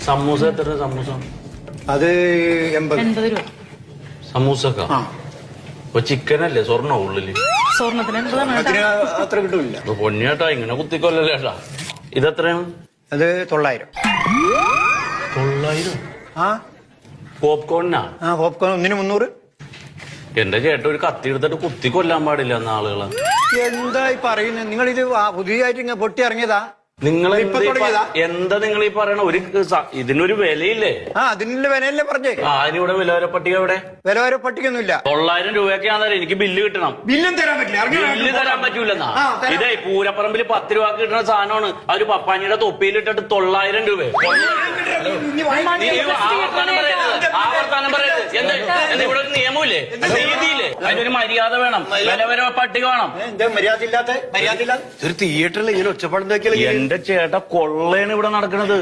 സമൂസ എത്ര സമൂസ? അത് 80 രൂപ. സമൂസക്ക ഇപ്പൊ ചിക്കനല്ലേ സ്വർണ്ണ ഉള്ളില്? സ്വർണത്തിന് 80 അതിന് അത്ര കിട്ടൂല. പൊന്നിയേട്ടാ ഇങ്ങനെ കുത്തിക്കൊല്ലല്ലേ ഏട്ടാ. ഇതെത്രയാണ്? അത് 900. 900? ആ പോപ്കോണിനാ? ആ പോപ്കോൺ ഒന്നിന് 300. എന്റെ ചേട്ടൻ ഒരു കത്തി എടുത്തിട്ട് കുത്തി കൊല്ലാൻ പാടില്ല എന്ന ആളുകളെ. എന്തായി പറയുന്നത് നിങ്ങൾ? ഇത് പുതിയതായിട്ട് ഇങ്ങനെ പൊട്ടി ഇറങ്ങിയതാ? നിങ്ങൾ ഇപ്പൊ തുടങ്ങിയതാ? എന്താ നിങ്ങൾ ഈ പറയണ? ഒരു ഇതിനൊരു വിലയില്ലേ? ആ അതിനുള്ള വിലയല്ലേ പറഞ്ഞേ? അതിനിവിടെ വിലവര പട്ടിക എവിടെ? വില വരെ പട്ടിക്കൊന്നുമില്ല. 900 രൂപയ്ക്കാണെന്നാലും എനിക്ക് ബില്ല് കിട്ടണം. ബില്ലും തരാൻ പറ്റില്ല. ബില്ല് തരാൻ പറ്റൂലെന്നാ. ഇതേ പൂരപ്പറമ്പിൽ 10 രൂപ കിട്ടുന്ന സാധനമാണ്. ഒരു പപ്പാനിയുടെ തൊപ്പിയിലിട്ടിട്ട് 900 രൂപ. ആവർത്തനം പറയരുത്. എന്താ ഇവിടെ ഒരു നിയമമില്ലേ, രീതിയില്ലേ? അതിനൊരു മര്യാദ വേണം, വിലവര പട്ടിക വേണം. മര്യാദ ഇല്ലാത്ത ഒരു തിയേറ്ററിൽ ഇങ്ങനെ ഒച്ചപ്പാടുണ്ടാക്കിയാൽ എന്റെ ചേട്ടാ കൊള്ളയാണ് ഇവിടെ നടക്കണത്.